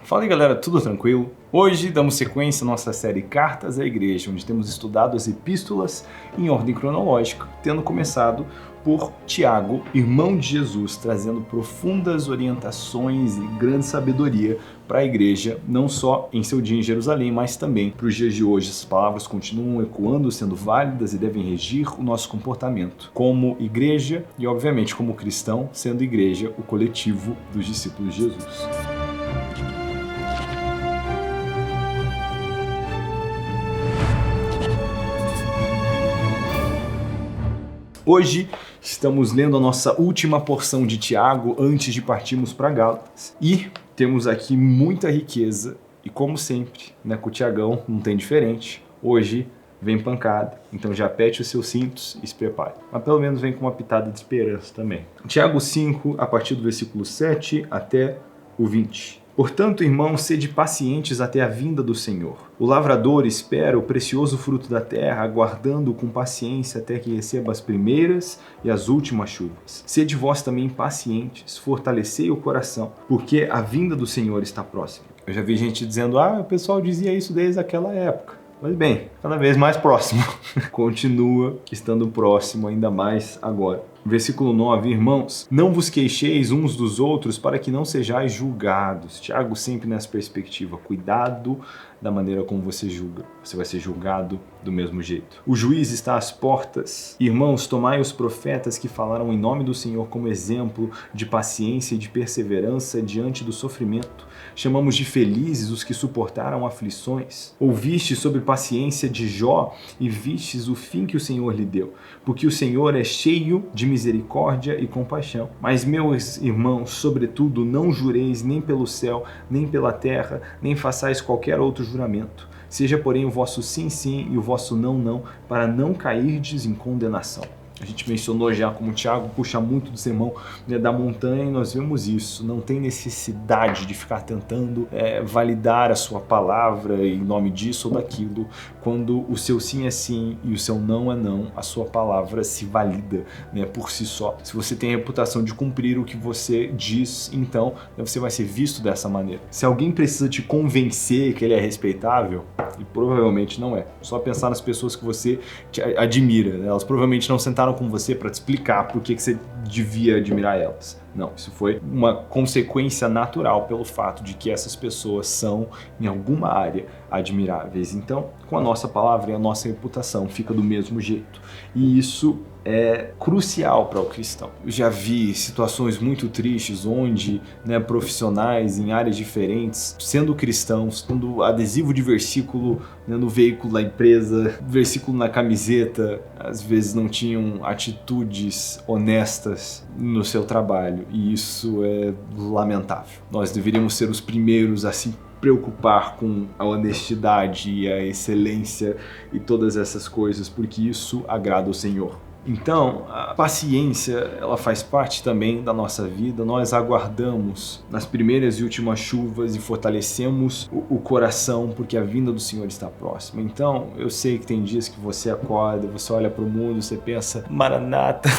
Fala aí galera, tudo tranquilo? Hoje damos sequência à nossa série Cartas à Igreja, onde temos estudado as epístolas em ordem cronológica, tendo começado por Tiago, irmão de Jesus, trazendo profundas orientações e grande sabedoria para a igreja, não só em seu dia em Jerusalém, mas também para os dias de hoje. Essas palavras continuam ecoando, sendo válidas e devem regir o nosso comportamento como igreja e, obviamente, como cristão, sendo igreja o coletivo dos discípulos de Jesus. Hoje estamos lendo a nossa última porção de Tiago antes de partirmos para Gálatas. E temos aqui muita riqueza e, como sempre, né, com o Tiagão não tem diferente. Hoje vem pancada, então já aperte os seus cintos e se prepare. Mas pelo menos vem com uma pitada de esperança também. Tiago 5, a partir do versículo 7 até o 20. Portanto, irmãos, sede pacientes até a vinda do Senhor. O lavrador espera o precioso fruto da terra, aguardando com paciência até que receba as primeiras e as últimas chuvas. Sede vós também pacientes, fortalecei o coração, porque a vinda do Senhor está próxima. Eu já vi gente dizendo, o pessoal dizia isso desde aquela época. Pois bem, cada vez mais próximo. Continua estando próximo ainda mais agora. Versículo 9, irmãos, não vos queixeis uns dos outros para que não sejais julgados. Tiago sempre nessa perspectiva, cuidado da maneira como você julga. Você vai ser julgado do mesmo jeito. O juiz está às portas. Irmãos, tomai os profetas que falaram em nome do Senhor como exemplo de paciência e de perseverança diante do sofrimento. Chamamos de felizes os que suportaram aflições. Ouviste sobre paciência de Jó e vistes o fim que o Senhor lhe deu, porque o Senhor é cheio de misericórdia e compaixão. Mas, meus irmãos, sobretudo, não jureis nem pelo céu, nem pela terra, nem façais qualquer outro juramento. Seja, porém, o vosso sim, sim e o vosso não, não, para não cairdes em condenação. A gente mencionou já como o Tiago puxa muito do sermão, né, da montanha, e nós vemos isso. Não tem necessidade de ficar tentando validar a sua palavra em nome disso ou daquilo. Quando o seu sim é sim e o seu não é não, a sua palavra se valida, né, por si só. Se você tem a reputação de cumprir o que você diz, então você vai ser visto dessa maneira. Se alguém precisa te convencer que ele é respeitável, e provavelmente não é. Só pensar nas pessoas que você admira, né? Elas provavelmente não sentaram com você para te explicar por que você devia admirar elas. Não, isso foi uma consequência natural pelo fato de que essas pessoas são, em alguma área, admiráveis. Então, com a nossa palavra e a nossa reputação fica do mesmo jeito. E isso é crucial para o cristão. Eu já vi situações muito tristes onde, né, profissionais em áreas diferentes, sendo cristãos, tendo adesivo de versículo, né, no veículo da empresa, versículo na camiseta, às vezes não tinham atitudes honestas no seu trabalho. E isso é lamentável. Nós deveríamos ser os primeiros a se preocupar com a honestidade e a excelência e todas essas coisas, porque isso agrada o Senhor. Então, a paciência, ela faz parte também da nossa vida. Nós aguardamos nas primeiras e últimas chuvas e fortalecemos o coração porque a vinda do Senhor está próxima. Então, eu sei que tem dias que você acorda, você olha para o mundo, você pensa, Maranata,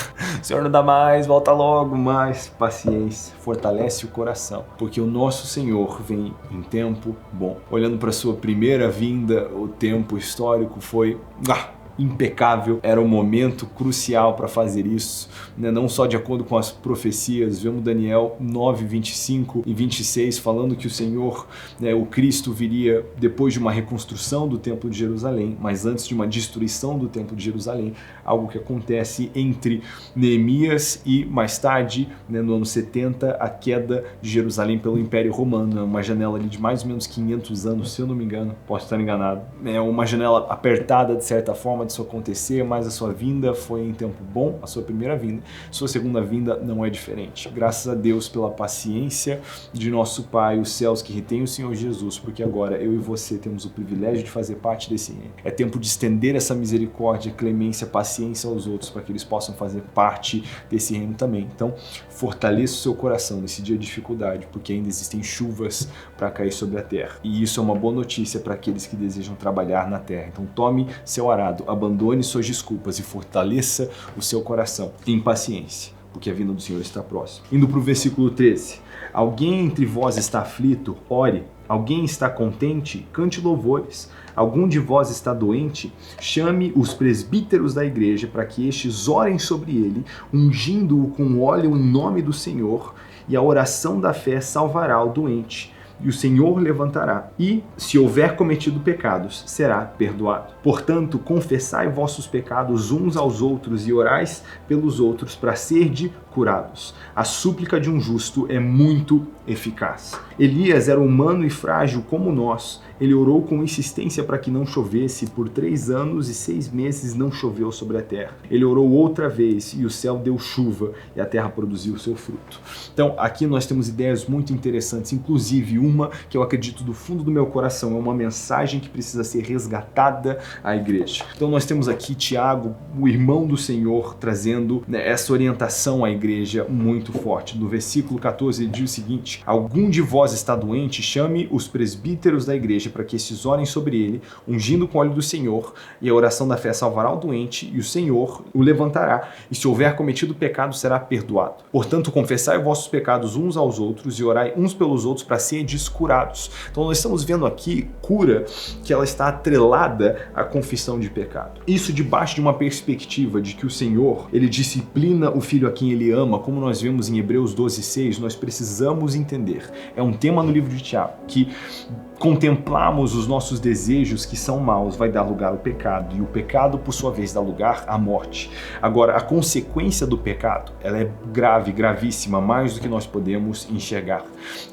Senhor não dá mais, volta logo, mas paciência, fortalece o coração, porque o nosso Senhor vem em tempo bom. Olhando para a sua primeira vinda, o tempo histórico foi impecável, era um momento crucial para fazer isso, né? Não só de acordo com as profecias, vemos Daniel 9, 25 e 26 falando que o Senhor, né, o Cristo viria depois de uma reconstrução do Templo de Jerusalém, mas antes de uma destruição do Templo de Jerusalém, algo que acontece entre Neemias e mais tarde, né, no ano 70, a queda de Jerusalém pelo Império Romano, uma janela ali de mais ou menos 500 anos, se eu não me engano, posso estar enganado, é uma janela apertada de certa forma disso acontecer, mas a sua vinda foi em tempo bom, a sua primeira vinda, sua segunda vinda não é diferente. Graças a Deus pela paciência de nosso Pai, os céus que retém o Senhor Jesus, porque agora eu e você temos o privilégio de fazer parte desse reino. É tempo de estender essa misericórdia, clemência, paciência aos outros, para que eles possam fazer parte desse reino também. Então, fortaleça o seu coração nesse dia de dificuldade, porque ainda existem chuvas para cair sobre a terra. E isso é uma boa notícia para aqueles que desejam trabalhar na terra. Então, tome seu arado, abandone suas desculpas e fortaleça o seu coração em paciência. porque a vinda do Senhor está próxima. Indo para o versículo 13. Alguém entre vós está aflito? Ore. Alguém está contente? Cante louvores. Algum de vós está doente? Chame os presbíteros da igreja para que estes orem sobre ele, ungindo-o com óleo em nome do Senhor, e a oração da fé salvará o doente. E o Senhor levantará, e, se houver cometido pecados, será perdoado. Portanto, confessai vossos pecados uns aos outros e orais pelos outros para serdes curados. A súplica de um justo é muito eficaz. Elias era humano e frágil como nós. Ele orou com insistência para que não chovesse. Por 3 anos e 6 meses não choveu sobre a terra. Ele orou outra vez e o céu deu chuva e a terra produziu o seu fruto. Então, aqui nós temos ideias muito interessantes, inclusive uma que eu acredito do fundo do meu coração, é uma mensagem que precisa ser resgatada à igreja. Então nós temos aqui Tiago, o irmão do Senhor, trazendo, né, essa orientação à igreja muito forte. No versículo 14 ele diz o seguinte: algum de vós está doente, chame os presbíteros da igreja para que estes orem sobre ele, ungindo com o óleo do Senhor, e a oração da fé salvará o doente, e o Senhor o levantará, e se houver cometido pecado, será perdoado. Portanto, confessai vossos pecados uns aos outros e orai uns pelos outros para serdes curados. Então nós estamos vendo aqui cura que ela está atrelada à confissão de pecado. Isso debaixo de uma perspectiva de que o Senhor, ele disciplina o filho a quem ele ama, como nós vemos em Hebreus 12:6, nós precisamos entender. É um tema no livro de Tiago, que contemplarmos os nossos desejos que são maus vai dar lugar ao pecado, e o pecado, por sua vez, dá lugar à morte. Agora, a consequência do pecado, ela é grave, gravíssima, mais do que nós podemos enxergar.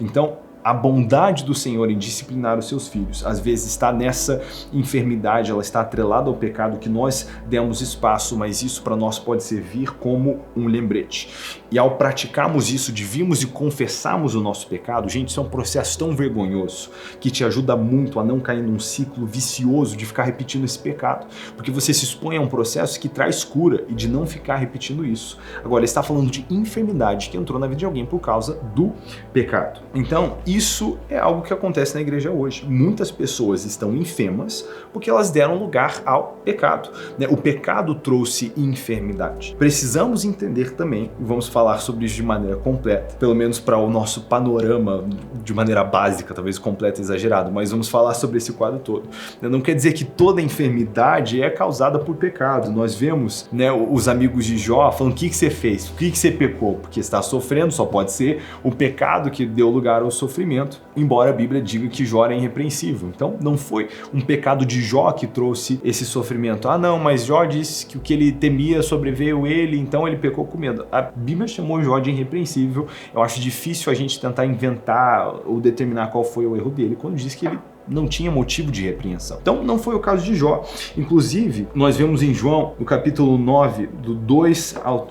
Então, a bondade do Senhor em disciplinar os seus filhos, às vezes está nessa enfermidade, ela está atrelada ao pecado que nós demos espaço, mas isso para nós pode servir como um lembrete. E ao praticarmos isso, de virmos e confessarmos o nosso pecado, gente, isso é um processo tão vergonhoso que te ajuda muito a não cair num ciclo vicioso de ficar repetindo esse pecado, porque você se expõe a um processo que traz cura e de não ficar repetindo isso. Agora, ele está falando de enfermidade que entrou na vida de alguém por causa do pecado. Então, isso é algo que acontece na igreja hoje. Muitas pessoas estão enfermas porque elas deram lugar ao pecado, né? O pecado trouxe enfermidade. Precisamos entender também, e vamos falar sobre isso de maneira completa, pelo menos para o nosso panorama de maneira básica, talvez completa e exagerado, mas vamos falar sobre esse quadro todo. Não quer dizer que toda enfermidade é causada por pecado. Nós vemos, né, os amigos de Jó falando: o que você fez? O que você pecou? Porque está sofrendo, só pode ser o pecado que deu lugar ao sofrimento, embora a Bíblia diga que Jó era irrepreensível. Então não foi um pecado de Jó que trouxe esse sofrimento. Ah não, mas Jó disse que o que ele temia sobreveio ele, então ele pecou com medo. A Bíblia chamou Jó de irrepreensível. Eu acho difícil a gente tentar inventar ou determinar qual foi o erro dele quando diz que ele não tinha motivo de repreensão. Então não foi o caso de Jó. Inclusive, nós vemos em João, no capítulo 9,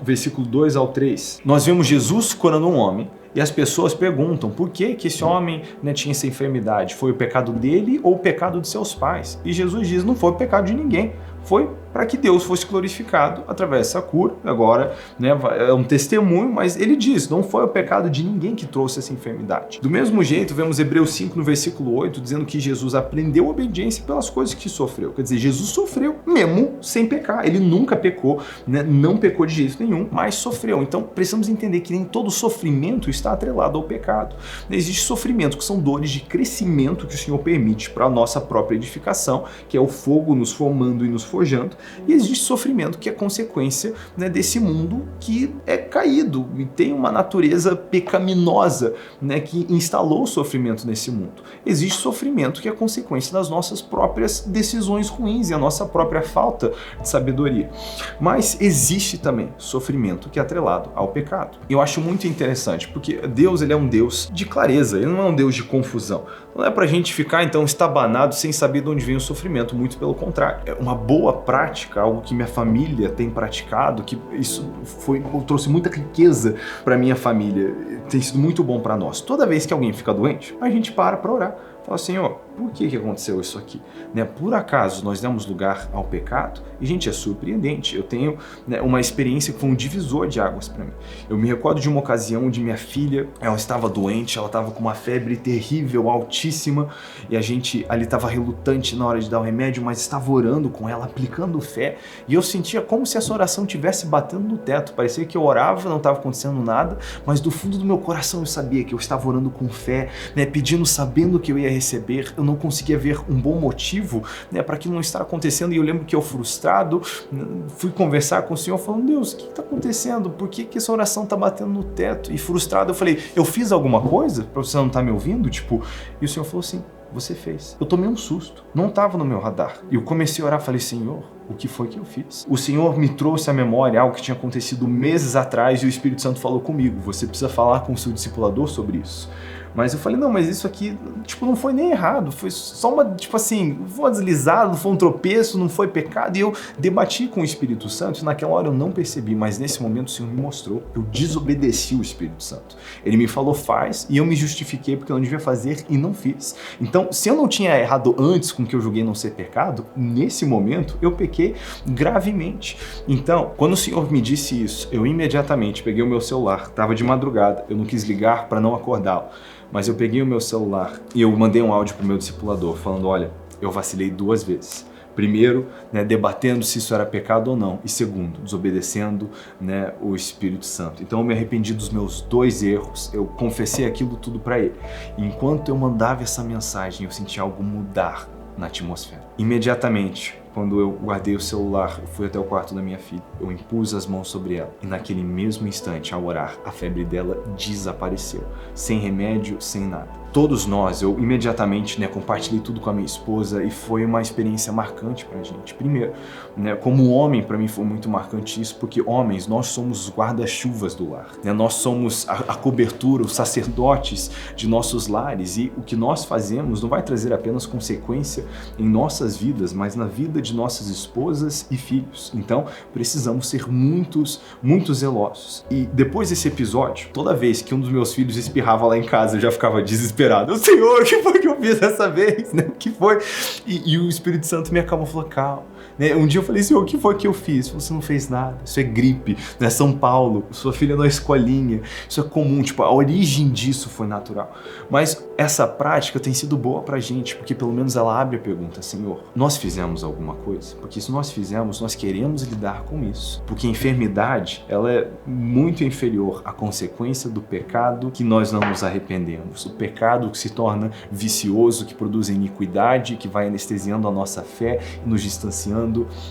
versículo 2 ao 3, nós vemos Jesus curando um homem. E as pessoas perguntam por que esse homem, né, tinha essa enfermidade. Foi o pecado dele ou o pecado de seus pais? E Jesus diz: não foi o pecado de ninguém. Foi para que Deus fosse glorificado através dessa cura. Agora, né, é um testemunho, mas ele diz: não foi o pecado de ninguém que trouxe essa enfermidade. Do mesmo jeito, vemos Hebreus 5 no versículo 8, dizendo que Jesus aprendeu obediência pelas coisas que sofreu. Quer dizer, Jesus sofreu mesmo sem pecar. Ele nunca pecou, né, não pecou de jeito nenhum, mas sofreu. Então, precisamos entender que nem todo sofrimento está atrelado ao pecado. Existe sofrimento que são dores de crescimento que o Senhor permite para a nossa própria edificação, que é o fogo nos formando e nos forjando. E existe sofrimento que é consequência, né, desse mundo que é caído e tem uma natureza pecaminosa, né, que instalou o sofrimento nesse mundo. Existe sofrimento que é consequência das nossas próprias decisões ruins e a nossa própria falta de sabedoria. Mas existe também sofrimento que é atrelado ao pecado. Eu acho muito interessante, porque Deus, ele é um Deus de clareza, ele não é um Deus de confusão. Não é pra gente ficar então estabanado sem saber de onde vem o sofrimento, muito pelo contrário. É uma boa prática, algo que minha família tem praticado, que isso trouxe muita riqueza para minha família, tem sido muito bom para nós. Toda vez que alguém fica doente, a gente para orar. Fala, Senhor, por que aconteceu isso aqui? Né? Por acaso nós demos lugar ao pecado? E, gente, é surpreendente. Eu tenho, né, uma experiência que foi um divisor de águas para mim. Eu me recordo de uma ocasião onde minha filha, ela estava doente, ela estava com uma febre terrível, altíssima, e a gente ali estava relutante na hora de dar o remédio, mas estava orando com ela, aplicando fé, e eu sentia como se essa oração estivesse batendo no teto. Parecia que eu orava, não estava acontecendo nada, mas do fundo do meu coração eu sabia que eu estava orando com fé, né, pedindo, sabendo que eu ia receber. Eu não conseguia ver um bom motivo, né, para aquilo não estar acontecendo, e eu lembro que eu, frustrado, fui conversar com o Senhor falando, Deus, o que está acontecendo? Por que essa oração está batendo no teto? E frustrado eu falei, eu fiz alguma coisa para você não estar me ouvindo? Tipo, e o Senhor falou assim, você fez. Eu tomei um susto, não estava no meu radar. E eu comecei a orar, falei, Senhor, o que foi que eu fiz? O Senhor me trouxe à memória algo que tinha acontecido meses atrás e o Espírito Santo falou comigo, você precisa falar com o seu discipulador sobre isso. Mas eu falei, não, mas isso aqui, tipo, não foi nem errado, foi só uma, tipo assim, foi uma deslizada, foi um tropeço, não foi pecado. E eu debati com o Espírito Santo e naquela hora eu não percebi, mas nesse momento o Senhor me mostrou. Eu desobedeci o Espírito Santo. Ele me falou, faz, e eu me justifiquei porque eu não devia fazer e não fiz. Então, se eu não tinha errado antes com que eu julguei não ser pecado, nesse momento eu pequei gravemente. Então, quando o Senhor me disse isso, eu imediatamente peguei o meu celular, estava de madrugada, eu não quis ligar para não acordá-lo. Mas eu peguei o meu celular e eu mandei um áudio pro meu discipulador falando, olha, eu vacilei 2 vezes. Primeiro, né, debatendo se isso era pecado ou não. E segundo, desobedecendo, né, o Espírito Santo. Então eu me arrependi dos meus 2 erros. Eu confessei aquilo tudo para ele. E enquanto eu mandava essa mensagem, eu senti algo mudar na atmosfera. Imediatamente, quando eu guardei o celular, eu fui até o quarto da minha filha, eu impus as mãos sobre ela e naquele mesmo instante, ao orar, a febre dela desapareceu, sem remédio, sem nada. Todos nós, eu imediatamente, né, compartilhei tudo com a minha esposa e foi uma experiência marcante pra gente. Primeiro, né, como homem, pra mim foi muito marcante isso, porque homens, nós somos os guarda-chuvas do lar, né? Nós somos a cobertura, os sacerdotes de nossos lares, e o que nós fazemos não vai trazer apenas consequência em nossas vidas, mas na vida de nossas esposas e filhos. Então, precisamos ser muito zelosos. E depois desse episódio, toda vez que um dos meus filhos espirrava lá em casa, eu já ficava desesperado. Senhor, o que foi que eu fiz dessa vez? Né? O que foi? E o Espírito Santo me acalmou e falou, calma. Né? Um dia eu falei, Senhor, o que foi que eu fiz? Você não fez nada, isso é gripe, né? São Paulo, sua filha na escolinha, isso é comum, tipo, a origem disso foi natural. Mas essa prática tem sido boa pra gente, porque pelo menos ela abre a pergunta, Senhor, nós fizemos alguma coisa? Porque se nós fizemos, nós queremos lidar com isso. Porque a enfermidade, ela é muito inferior à consequência do pecado que nós não nos arrependemos. O pecado que se torna vicioso, que produz iniquidade, que vai anestesiando a nossa fé e nos distanciando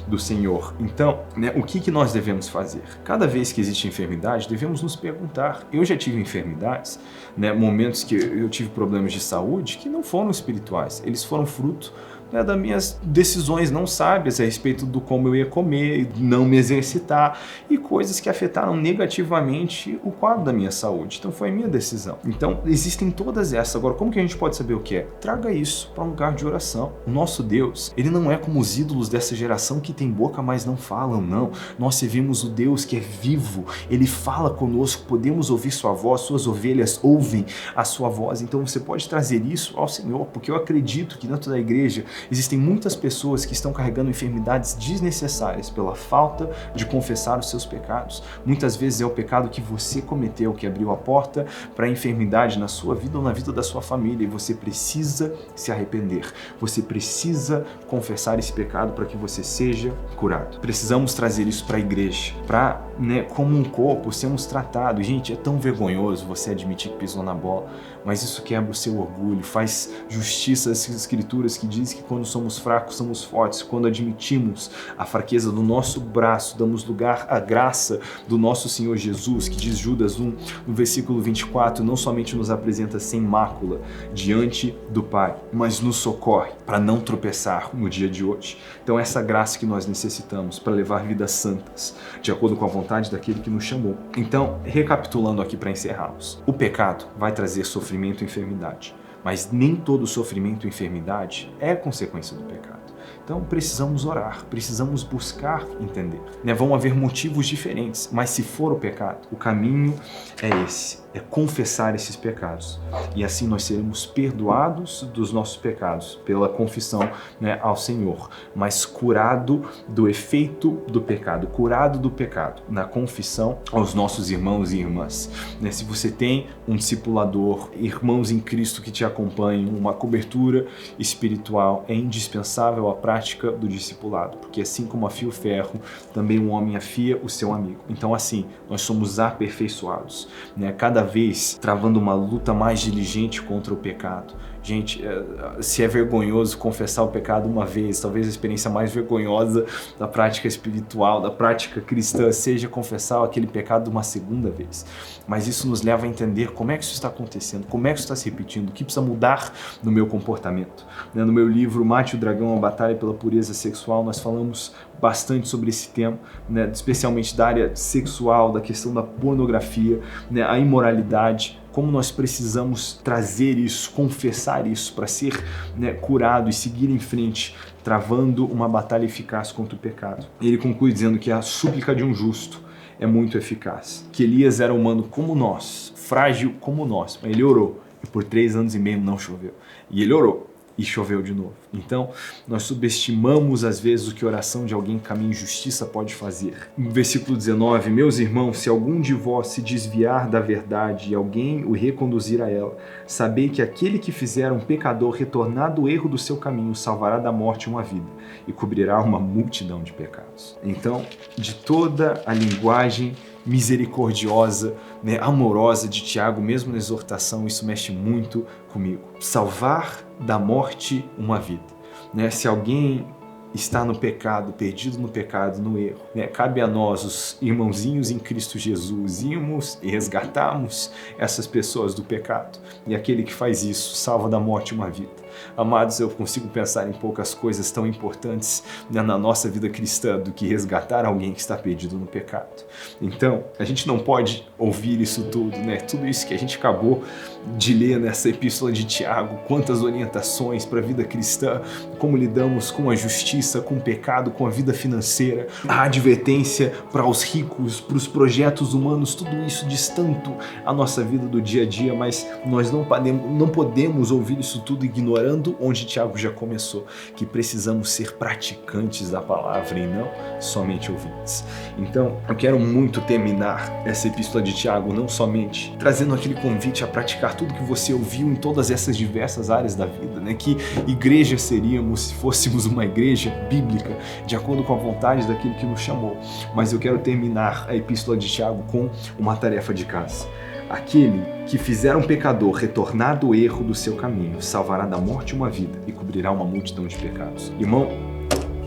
do Senhor. Então, né, o que nós devemos fazer? Cada vez que existe enfermidade, devemos nos perguntar. Eu já tive enfermidades, né, momentos que eu tive problemas de saúde que não foram espirituais, eles foram fruto, né, das minhas decisões não sábias a respeito do como eu ia comer, não me exercitar e coisas que afetaram negativamente o quadro da minha saúde. Então foi a minha decisão. Então existem todas essas. Agora, como que a gente pode saber o que é? Traga isso para um lugar de oração. O nosso Deus, ele não é como os ídolos dessa geração que tem boca, mas não falam, não. Nós servimos o Deus que é vivo, ele fala conosco, podemos ouvir sua voz, suas ovelhas ouvem a sua voz. Então você pode trazer isso ao Senhor, porque eu acredito que dentro da igreja existem muitas pessoas que estão carregando enfermidades desnecessárias pela falta de confessar os seus pecados. Muitas vezes é o pecado que você cometeu que abriu a porta para a enfermidade na sua vida ou na vida da sua família, e você precisa se arrepender. Você precisa confessar esse pecado para que você seja curado. Precisamos trazer isso para a igreja, para, né, como um corpo, sermos tratados. Gente, é tão vergonhoso você admitir que pisou na bola, mas isso quebra o seu orgulho, faz justiça às escrituras que diz que quando somos fracos, somos fortes. Quando admitimos a fraqueza do nosso braço, damos lugar à graça do nosso Senhor Jesus, que diz Judas 1, no versículo 24, não somente nos apresenta sem mácula diante do Pai, mas nos socorre para não tropeçar no dia de hoje. Então essa graça que nós necessitamos para levar vidas santas, de acordo com a vontade daquele que nos chamou. Então, recapitulando aqui para encerrarmos, o pecado vai trazer sofrimento e enfermidade, mas nem todo sofrimento e enfermidade é consequência do pecado. Então precisamos orar, precisamos buscar entender. Vão haver motivos diferentes, mas se for o pecado, o caminho é esse. é confessar esses pecados. E assim nós seremos perdoados dos nossos pecados pela confissão, né, ao Senhor, mas curado do efeito do pecado, curado do pecado na confissão aos nossos irmãos e irmãs. Né? Se você tem um discipulador, irmãos em Cristo que te acompanham, uma cobertura espiritual, é indispensável a prática do discipulado, porque assim como afia o ferro, também um homem afia o seu amigo. Então assim, nós somos aperfeiçoados, né? Cada vez travando uma luta mais diligente contra o pecado. Gente, se é vergonhoso confessar o pecado uma vez, talvez a experiência mais vergonhosa da prática espiritual, da prática cristã, seja confessar aquele pecado uma segunda vez. Mas isso nos leva a entender como é que isso está acontecendo, como é que isso está se repetindo, o que precisa mudar no meu comportamento. No meu livro Mate o Dragão, a Batalha pela Pureza Sexual, nós falamos bastante sobre esse tema, né, especialmente da área sexual, da questão da pornografia, né, a imoralidade, como nós precisamos trazer isso, confessar isso para ser, né, curado e seguir em frente, travando uma batalha eficaz contra o pecado. Ele conclui dizendo que a súplica de um justo é muito eficaz, que Elias era humano como nós, frágil como nós, mas ele orou e por 3 anos e meio não choveu. E ele orou e choveu de novo. Então, nós subestimamos às vezes o que a oração de alguém que caminha em justiça pode fazer. No versículo 19, meus irmãos, se algum de vós se desviar da verdade e alguém o reconduzir a ela, sabei que aquele que fizer um pecador retornar do erro do seu caminho salvará da morte uma vida e cobrirá uma multidão de pecados. Então, de toda a linguagem misericordiosa, né, amorosa de Tiago, mesmo na exortação, isso mexe muito comigo. Salvar da morte uma vida. Né? Se alguém está no pecado, perdido no pecado, no erro, né? Cabe a nós, os irmãozinhos em Cristo Jesus, irmos e resgatarmos essas pessoas do pecado. E aquele que faz isso salva da morte uma vida. Amados, eu consigo pensar em poucas coisas tão importantes, né, na nossa vida cristã do que resgatar alguém que está perdido no pecado. Então, a gente não pode ouvir isso tudo, né? Tudo isso que a gente acabou de ler nessa epístola de Tiago, quantas orientações para a vida cristã, como lidamos com a justiça, com o pecado, com a vida financeira, a advertência para os ricos, para os projetos humanos, tudo isso diz tanto a nossa vida do dia a dia, mas nós não podemos ouvir isso tudo ignorando onde Tiago já começou, que precisamos ser praticantes da palavra e não somente ouvintes. Então, eu quero muito terminar essa epístola de Tiago, não somente trazendo aquele convite a praticar tudo que você ouviu em todas essas diversas áreas da vida, né? Que igreja seríamos se fôssemos uma igreja bíblica, de acordo com a vontade daquele que nos chamou. Mas eu quero terminar a epístola de Tiago com uma tarefa de casa. Aquele que fizer um pecador retornar do erro do seu caminho, salvará da morte uma vida e cobrirá uma multidão de pecados. Irmão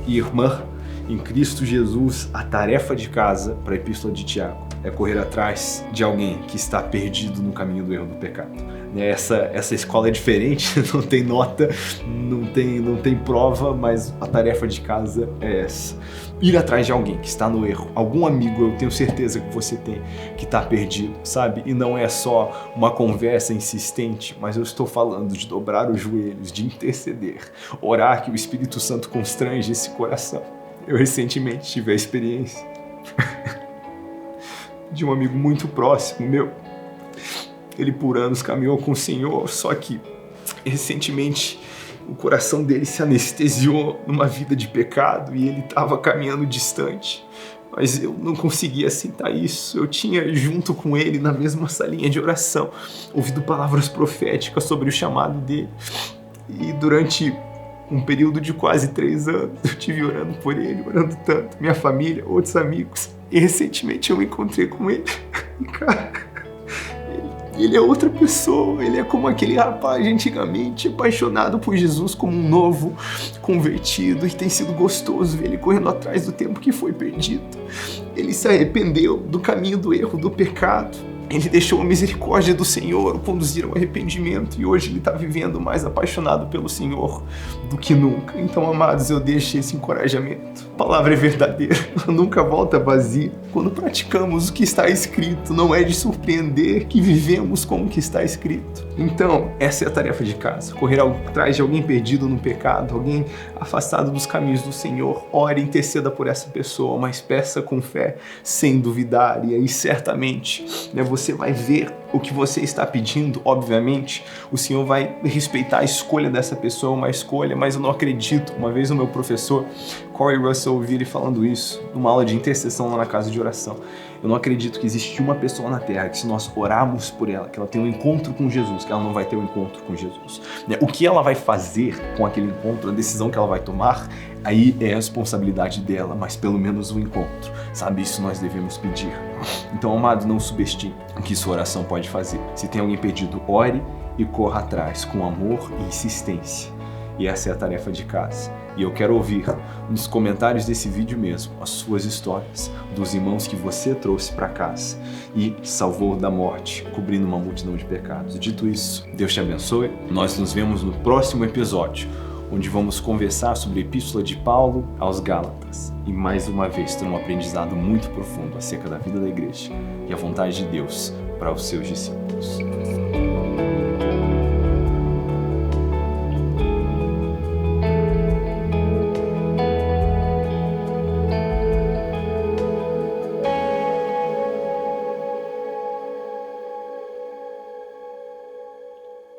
e irmã, em Cristo Jesus, a tarefa de casa para a epístola de Tiago é correr atrás de alguém que está perdido no caminho do erro do pecado. Essa escola é diferente, não tem nota, não tem prova, mas a tarefa de casa é essa. Ir atrás de alguém que está no erro, algum amigo, eu tenho certeza que você tem, que está perdido, sabe? E não é só uma conversa insistente, mas eu estou falando de dobrar os joelhos, de interceder, orar que o Espírito Santo constrange esse coração. Eu recentemente tive a experiência de um amigo muito próximo meu. Ele por anos caminhou com o Senhor, só que recentemente o coração dele se anestesiou numa vida de pecado e ele estava caminhando distante. Mas eu não conseguia aceitar isso. Eu tinha junto com ele, na mesma salinha de oração, ouvido palavras proféticas sobre o chamado dele. E durante um período de quase 3 anos, eu estive orando por ele, orando tanto, minha família, outros amigos. E recentemente eu me encontrei com ele. E cara, ele é outra pessoa, ele é como aquele rapaz antigamente apaixonado por Jesus como um novo convertido, e tem sido gostoso ver ele correndo atrás do tempo que foi perdido. Ele se arrependeu do caminho do erro, do pecado. Ele deixou a misericórdia do Senhor o conduzir ao arrependimento e hoje ele está vivendo mais apaixonado pelo Senhor do que nunca. Então, amados, eu deixo esse encorajamento. A palavra é verdadeira, nunca volta vazia. Quando praticamos o que está escrito, não é de surpreender que vivemos como que está escrito. Então, essa é a tarefa de casa. Correr atrás de alguém perdido no pecado, alguém afastado dos caminhos do Senhor. Ore, interceda por essa pessoa, mas peça com fé, sem duvidar. E aí, certamente, você vai ver o que você está pedindo, obviamente, o Senhor vai respeitar a escolha dessa pessoa, uma escolha, mas eu não acredito. Uma vez o meu professor, Corey Russell, ouvi ele falando isso numa aula de intercessão lá na casa de oração. Eu não acredito que existe uma pessoa na Terra que, se nós orarmos por ela, que ela tenha um encontro com Jesus, que ela não vai ter um encontro com Jesus. O que ela vai fazer com aquele encontro, a decisão que ela vai tomar, aí é a responsabilidade dela, mas pelo menos um encontro, sabe? Isso nós devemos pedir. Então, amado, não subestime o que sua oração pode fazer. Se tem alguém pedido, ore e corra atrás com amor e insistência. E essa é a tarefa de casa. E eu quero ouvir nos comentários desse vídeo mesmo as suas histórias dos irmãos que você trouxe para casa e salvou da morte, cobrindo uma multidão de pecados. Dito isso, Deus te abençoe. Nós nos vemos no próximo episódio, onde vamos conversar sobre a Epístola de Paulo aos Gálatas. E mais uma vez ter um aprendizado muito profundo acerca da vida da igreja e a vontade de Deus para os seus discípulos.